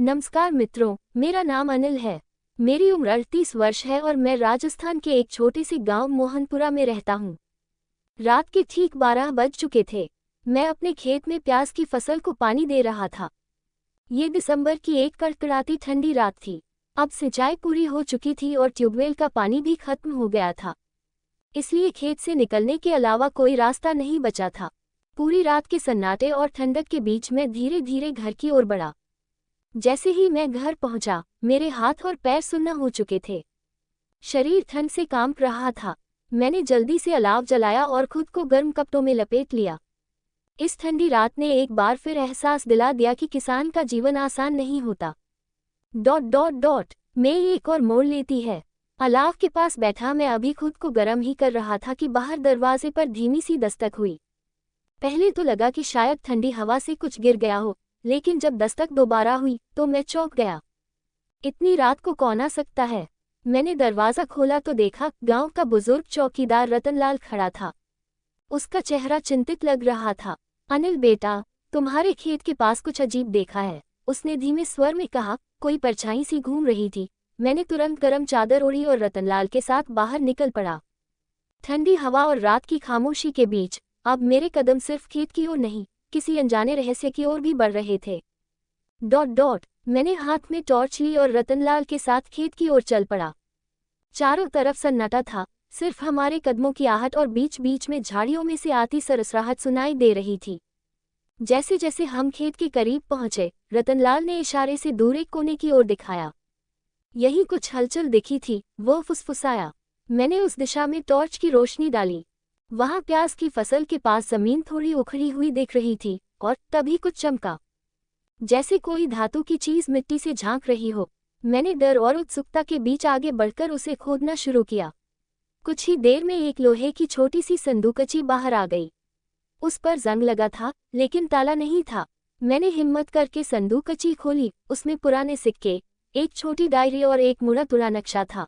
नमस्कार मित्रों, मेरा नाम अनिल है। मेरी उम्र 38 वर्ष है और मैं राजस्थान के एक छोटे से गांव मोहनपुरा में रहता हूँ। रात के ठीक 12 बज चुके थे। मैं अपने खेत में प्याज की फसल को पानी दे रहा था। ये दिसंबर की एक कड़कड़ाती ठंडी रात थी। अब सिंचाई पूरी हो चुकी थी और ट्यूबवेल का पानी भी खत्म हो गया था, इसलिए खेत से निकलने के अलावा कोई रास्ता नहीं बचा था। पूरी रात के सन्नाटे और ठंडक के बीच मैं धीरे धीरे घर की ओर बढ़ा। जैसे ही मैं घर पहुंचा, मेरे हाथ और पैर सुन्ना हो चुके थे। शरीर ठंड से कांप रहा था। मैंने जल्दी से अलाव जलाया और खुद को गर्म कपड़ों में लपेट लिया। इस ठंडी रात ने एक बार फिर एहसास दिला दिया कि किसान का जीवन आसान नहीं होता। ... मैं एक और मोड़ लेती है। अलाव के पास बैठा मैं अभी खुद को गर्म ही कर रहा था कि बाहर दरवाजे पर धीमी सी दस्तक हुई। पहले तो लगा कि शायद ठंडी हवा से कुछ गिर गया हो, लेकिन जब दस्तक दोबारा हुई तो मैं चौंक गया। इतनी रात को कौन आ सकता है? मैंने दरवाज़ा खोला तो देखा गांव का बुजुर्ग चौकीदार रतनलाल खड़ा था। उसका चेहरा चिंतित लग रहा था। अनिल बेटा, तुम्हारे खेत के पास कुछ अजीब देखा है, उसने धीमे स्वर में कहा। कोई परछाई सी घूम रही थी। मैंने तुरंत गर्म चादर ओढ़ी और रतनलाल के साथ बाहर निकल पड़ा। ठंडी हवा और रात की खामोशी के बीच अब मेरे कदम सिर्फ खेत की ओर नहीं, किसी अनजाने रहस्य की ओर भी बढ़ रहे थे। ... मैंने हाथ में टॉर्च ली और रतनलाल के साथ खेत की ओर चल पड़ा। चारों तरफ सन्नाटा था, सिर्फ हमारे कदमों की आहट और बीच बीच में झाड़ियों में से आती सरसराहट सुनाई दे रही थी। जैसे जैसे हम खेत के करीब पहुंचे, रतनलाल ने इशारे से दूर एक कोने की ओर दिखाया। यही कुछ हलचल दिखी थी, वो फुसफुसाया। मैंने उस दिशा में टॉर्च की रोशनी डाली। वहां प्याज की फसल के पास जमीन थोड़ी उखड़ी हुई दिख रही थी और तभी कुछ चमका, जैसे कोई धातु की चीज मिट्टी से झांक रही हो। मैंने डर और उत्सुकता के बीच आगे बढ़कर उसे खोदना शुरू किया। कुछ ही देर में एक लोहे की छोटी सी संदूकची बाहर आ गई। उस पर जंग लगा था, लेकिन ताला नहीं था। मैंने हिम्मत करके संदूकची खोली। उसमें पुराने सिक्के, एक छोटी डायरी और एक मुड़ा तुड़ा नक्शा था।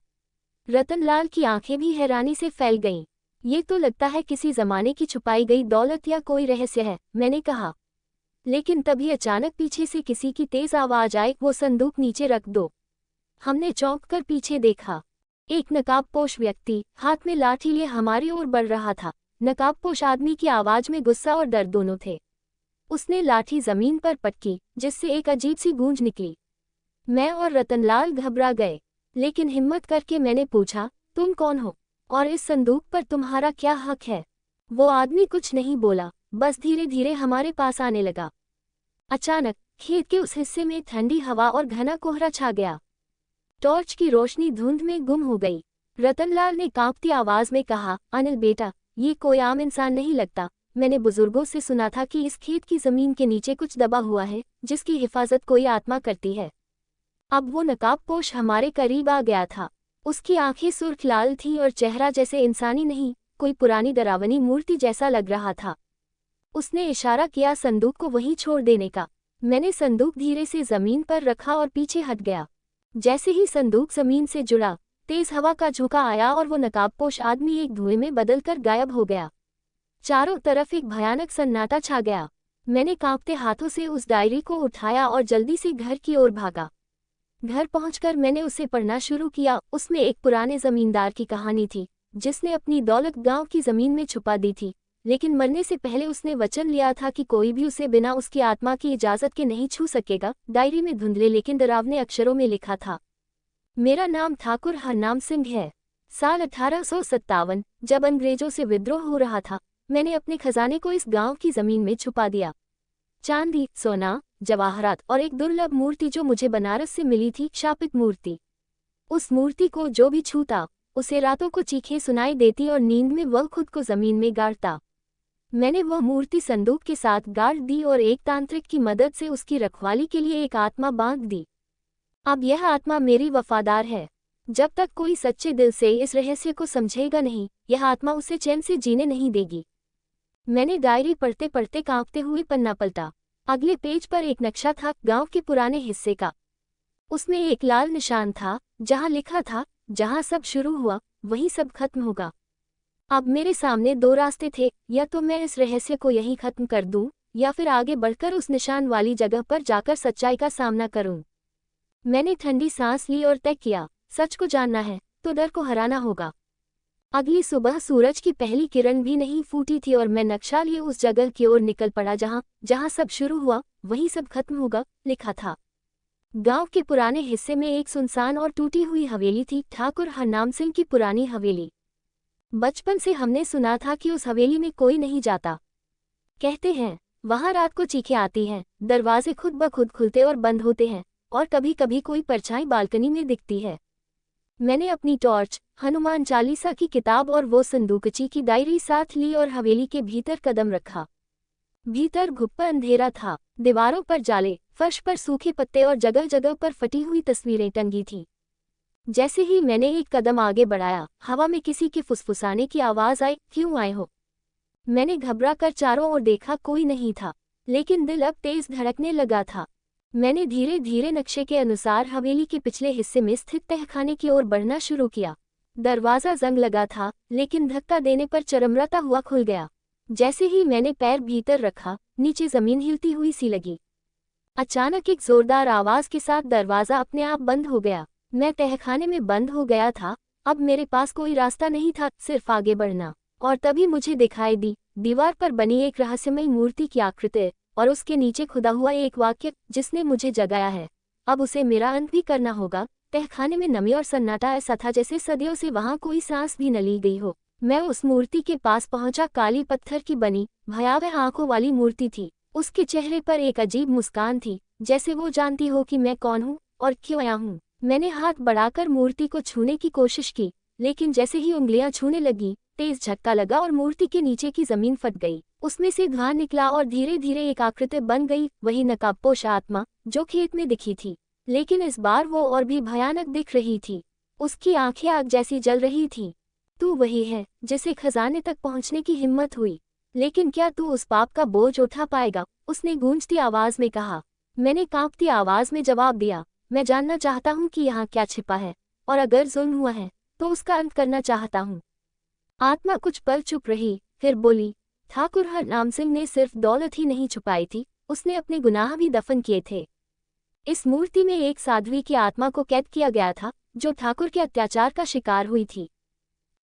रतनलाल की आंखें भी हैरानी से फैल गईं। ये तो लगता है किसी जमाने की छुपाई गई दौलत या कोई रहस्य है, मैंने कहा। लेकिन तभी अचानक पीछे से किसी की तेज आवाज आई, वो संदूक नीचे रख दो। हमने चौंक कर पीछे देखा। एक नकाबपोश व्यक्ति हाथ में लाठी लिए हमारी ओर बढ़ रहा था। नकाबपोश आदमी की आवाज में गुस्सा और डर दोनों थे। उसने लाठी जमीन पर पटकी, जिससे एक अजीब सी गूंज निकली। मैं और रतनलाल घबरा गए, लेकिन हिम्मत करके मैंने पूछा, तुम कौन हो और इस संदूक पर तुम्हारा क्या हक है? वो आदमी कुछ नहीं बोला, बस धीरे धीरे हमारे पास आने लगा। अचानक खेत के उस हिस्से में ठंडी हवा और घना कोहरा छा गया। टॉर्च की रोशनी धुंध में गुम हो गई। रतनलाल ने कांपती आवाज में कहा, अनिल बेटा, ये कोई आम इंसान नहीं लगता। मैंने बुजुर्गों से सुना था कि इस खेत की जमीन के नीचे कुछ दबा हुआ है, जिसकी हिफाजत कोई आत्मा करती है। अब वो नकाबपोश हमारे करीब आ गया था। उसकी आंखें सुर्ख लाल थीं और चेहरा जैसे इंसानी नहीं, कोई पुरानी डरावनी मूर्ति जैसा लग रहा था। उसने इशारा किया संदूक को वहीं छोड़ देने का। मैंने संदूक धीरे से जमीन पर रखा और पीछे हट गया। जैसे ही संदूक जमीन से जुड़ा, तेज हवा का झोंका आया और वो नकाबपोश आदमी एक धुएं में बदलकर गायब हो गया। चारों तरफ एक भयानक सन्नाटा छा गया। मैंने कांपते हाथों से उस डायरी को उठाया और जल्दी से घर की ओर भागा। घर पहुंचकर मैंने उसे पढ़ना शुरू किया। उसमें एक पुराने जमींदार की कहानी थी, जिसने अपनी दौलत गांव की जमीन में छुपा दी थी, लेकिन मरने से पहले उसने वचन लिया था कि कोई भी उसे बिना उसकी आत्मा की इजाजत के नहीं छू सकेगा। डायरी में धुंधले लेकिन डरावने अक्षरों में लिखा था, मेरा नाम ठाकुर हरनाम सिंह है। साल 1857, जब अंग्रेजों से विद्रोह हो रहा था, मैंने अपने खजाने को इस गांव की जमीन में छुपा दिया। चांदी, सोना, जवाहरात और एक दुर्लभ मूर्ति जो मुझे बनारस से मिली थी, शापित मूर्ति। उस मूर्ति को जो भी छूता, उसे रातों को चीखें सुनाई देती और नींद में वह खुद को जमीन में गाड़ता। मैंने वह मूर्ति संदूक के साथ गाड़ दी और एक तांत्रिक की मदद से उसकी रखवाली के लिए एक आत्मा बांध दी। अब यह आत्मा मेरी वफादार है। जब तक कोई सच्चे दिल से इस रहस्य को समझेगा नहीं, यह आत्मा उसे चैन से जीने नहीं देगी। मैंने डायरी पढ़ते पढ़ते कांपते हुए पन्ना पलटा। अगले पेज पर एक नक्शा था, गांव के पुराने हिस्से का। उसमें एक लाल निशान था, जहां लिखा था, जहां सब शुरू हुआ वहीं सब खत्म होगा। अब मेरे सामने दो रास्ते थे, या तो मैं इस रहस्य को यहीं खत्म कर दूं, या फिर आगे बढ़कर उस निशान वाली जगह पर जाकर सच्चाई का सामना करूं। मैंने ठंडी सांस ली और तय किया, सच को जानना है तो डर को हराना होगा। अगली सुबह सूरज की पहली किरण भी नहीं फूटी थी और मैं नक्शा लिए उस जगह की ओर निकल पड़ा जहां सब शुरू हुआ वहीं सब खत्म होगा लिखा था। गांव के पुराने हिस्से में एक सुनसान और टूटी हुई हवेली थी, ठाकुर हरनाम सिंह की पुरानी हवेली। बचपन से हमने सुना था कि उस हवेली में कोई नहीं जाता। कहते हैं वहां रात को चीखें आती हैं, दरवाजे खुद ब खुद खुलते और बंद होते हैं और कभी कभी कोई परछाई बालकनी में दिखती है। मैंने अपनी टॉर्च, हनुमान चालीसा की किताब और वो संदूकची की डायरी साथ ली और हवेली के भीतर कदम रखा। भीतर घुप्पा अंधेरा था, दीवारों पर जाले, फर्श पर सूखे पत्ते और जगह जगह पर फटी हुई तस्वीरें टंगी थीं। जैसे ही मैंने एक कदम आगे बढ़ाया, हवा में किसी के फुसफुसाने की आवाज आई, क्यों आए हो? मैंने घबरा कर चारों ओर देखा, कोई नहीं था, लेकिन दिल अब तेज धड़कने लगा था। मैंने धीरे धीरे नक्शे के अनुसार हवेली के पिछले हिस्से में स्थित तहखाने की ओर बढ़ना शुरू किया। दरवाजा जंग लगा था, लेकिन धक्का देने पर चरमराता हुआ खुल गया। जैसे ही मैंने पैर भीतर रखा, नीचे जमीन हिलती हुई सी लगी। अचानक एक जोरदार आवाज के साथ दरवाजा अपने आप बंद हो गया। मैं तहखाने में बंद हो गया था। अब मेरे पास कोई रास्ता नहीं था, सिर्फ आगे बढ़ना। और तभी मुझे दिखाई दी दीवार पर बनी एक रहस्यमयी मूर्ति की आकृति और उसके नीचे खुदा हुआ एक वाक्य जिसने मुझे जगाया है, अब उसे मेरा अंत भी करना होगा। तहखाने में नमी और सन्नाटा ऐसा था जैसे सदियों से वहां कोई सांस भी न ली गई हो। मैं उस मूर्ति के पास पहुंचा। काली पत्थर की बनी भयावह आंखों वाली मूर्ति थी। उसके चेहरे पर एक अजीब मुस्कान थी, जैसे वो जानती हो कि मैं कौन हूँ और क्यों आया हूँ। मैंने हाथ बढ़ाकर मूर्ति को छूने की कोशिश की, लेकिन जैसे ही उंगलियां छूने लगी, तेज झटका लगा और मूर्ति के नीचे की जमीन फट गई। उसमें से धुआं निकला और धीरे धीरे एक आकृति बन गई, वही नकाबपोश आत्मा जो खेत में दिखी थी, लेकिन इस बार वो और भी भयानक दिख रही थी। उसकी आंखें आग जैसी जल रही थीं। तू वही है जिसे खजाने तक पहुंचने की हिम्मत हुई, लेकिन क्या तू उस पाप का बोझ उठा पाएगा? उसने गूंजती आवाज में कहा। मैंने कांपती आवाज में जवाब दिया, मैं जानना चाहता हूँ कि यहाँ क्या छिपा है, और अगर जुल्म हुआ है तो उसका अंत करना चाहता हूँ। आत्मा कुछ पल चुप रही, फिर बोली, ठाकुर हरनाम सिंह ने सिर्फ दौलत ही नहीं छुपाई थी, उसने अपने गुनाह भी दफन किए थे। इस मूर्ति में एक साध्वी की आत्मा को कैद किया गया था जो ठाकुर के अत्याचार का शिकार हुई थी।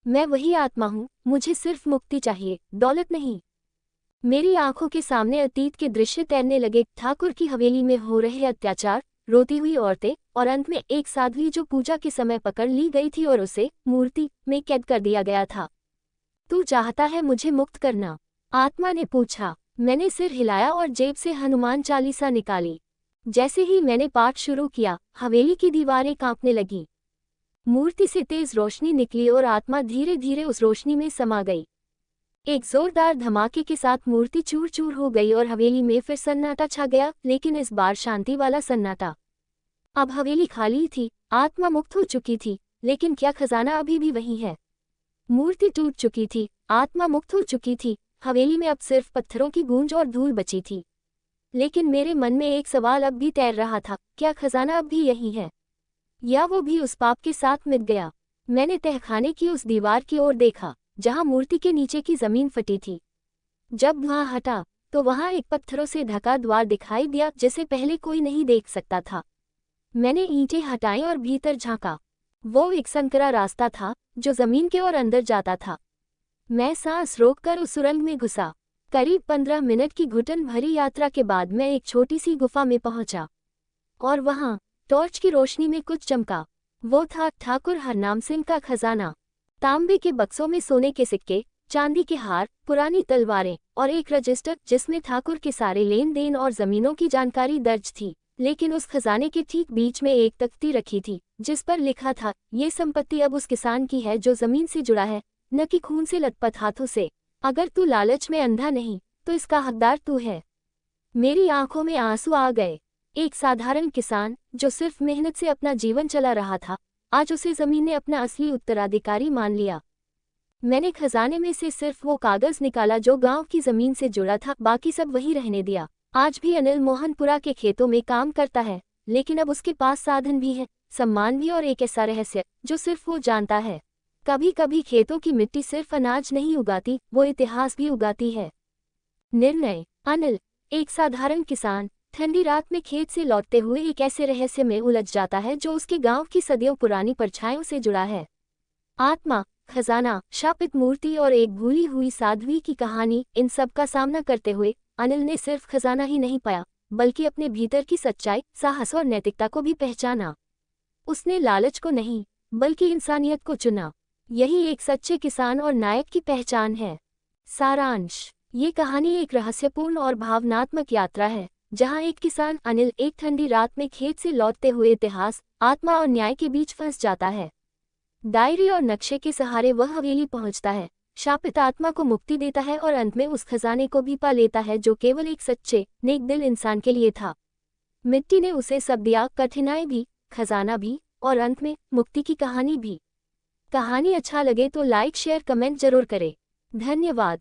मैं वही आत्मा हूँ, मुझे सिर्फ मुक्ति चाहिए, दौलत नहीं। मेरी आंखों के सामने अतीत के दृश्य तैरने लगे, ठाकुर की हवेली में हो रहे अत्याचार, रोती हुई औरतें और अंत में एक साध्वी जो पूजा के समय पकड़ ली गई थी और उसे मूर्ति में कैद कर दिया गया था। तू चाहता है मुझे मुक्त करना? आत्मा ने पूछा। मैंने सिर हिलाया और जेब से हनुमान चालीसा निकाली। जैसे ही मैंने पाठ शुरू किया, हवेली की दीवारें कांपने लगी। मूर्ति से तेज रोशनी निकली और आत्मा धीरे धीरे उस रोशनी में समा गई। एक जोरदार धमाके के साथ मूर्ति चूर चूर हो गई और हवेली में फिर सन्नाटा छा गया, लेकिन इस बार शांति वाला सन्नाटा। अब हवेली खाली थी, आत्मा मुक्त हो चुकी थी, लेकिन क्या खजाना अभी भी वही है? मूर्ति टूट चुकी थी, आत्मा मुक्त हो चुकी थी, हवेली में अब सिर्फ पत्थरों की गूंज और धूल बची थी। लेकिन मेरे मन में एक सवाल अब भी तैर रहा था, क्या खजाना अब भी यही है, या वो भी उस पाप के साथ मिट गया? मैंने तहखाने की उस दीवार की ओर देखा जहां मूर्ति के नीचे की जमीन फटी थी। जब धुआं हटा तो वहां एक पत्थरों से ढका द्वार दिखाई दिया जिसे पहले कोई नहीं देख सकता था। मैंने ईंटें हटाई और भीतर झांका। वो एक संकरा रास्ता था जो जमीन के और अंदर जाता था। मैं सांस रोककर उस सुरंग में घुसा। करीब 15 मिनट की घुटन भरी यात्रा के बाद मैं एक छोटी सी गुफा में पहुंचा, और वहां टॉर्च की रोशनी में कुछ चमका। वो था ठाकुर हरनाम सिंह का खजाना। तांबे के बक्सों में सोने के सिक्के, चांदी के हार, पुरानी तलवारें और एक रजिस्टर जिसमें ठाकुर के सारे लेन देन और जमीनों की जानकारी दर्ज थी। लेकिन उस खजाने के ठीक बीच में एक तख्ती रखी थी जिस पर लिखा था, ये संपत्ति अब उस किसान की है जो जमीन से जुड़ा है, न कि खून से लथपथ हाथों से। अगर तू लालच में अंधा नहीं तो इसका हकदार तू है। मेरी आंखों में आंसू आ गए। एक साधारण किसान जो सिर्फ मेहनत से अपना जीवन चला रहा था, आज उसे जमीन ने अपना असली उत्तराधिकारी मान लिया। मैंने खजाने में से सिर्फ वो कागज निकाला जो गांव की जमीन से जुड़ा था, बाकी सब वही रहने दिया। आज भी अनिल मोहनपुरा के खेतों में काम करता है, लेकिन अब उसके पास साधन भी है, सम्मान भी, और एक ऐसा रहस्य जो सिर्फ वो जानता है। कभी कभी खेतों की मिट्टी सिर्फ अनाज नहीं उगाती, वो इतिहास भी उगाती है। निर्णय। अनिल एक साधारण किसान ठंडी रात में खेत से लौटते हुए एक ऐसे रहस्य में उलझ जाता है जो उसके गांव की सदियों पुरानी परछाइयों से जुड़ा है। आत्मा, खजाना, शापित मूर्ति और एक भूली हुई साध्वी की कहानी, इन सब का सामना करते हुए अनिल ने सिर्फ खजाना ही नहीं पाया, बल्कि अपने भीतर की सच्चाई, साहस और नैतिकता को भी पहचाना। उसने लालच को नहीं, बल्कि इंसानियत को चुना। यही एक सच्चे किसान और नायक की पहचान है। सारांश: ये कहानी एक रहस्यपूर्ण और भावनात्मक यात्रा है, जहां एक किसान अनिल एक ठंडी रात में खेत से लौटते हुए इतिहास, आत्मा और न्याय के बीच फंस जाता है। डायरी और नक्शे के सहारे वह हवेली पहुंचता है, शापित आत्मा को मुक्ति देता है और अंत में उस खजाने को भी पा लेता है जो केवल एक सच्चे, नेक दिल इंसान के लिए था। मिट्टी ने उसे सब दिया, कठिनाई भी, खजाना भी, और अंत में मुक्ति की कहानी भी। कहानी अच्छा लगे तो लाइक, शेयर, कमेंट जरूर करें। धन्यवाद।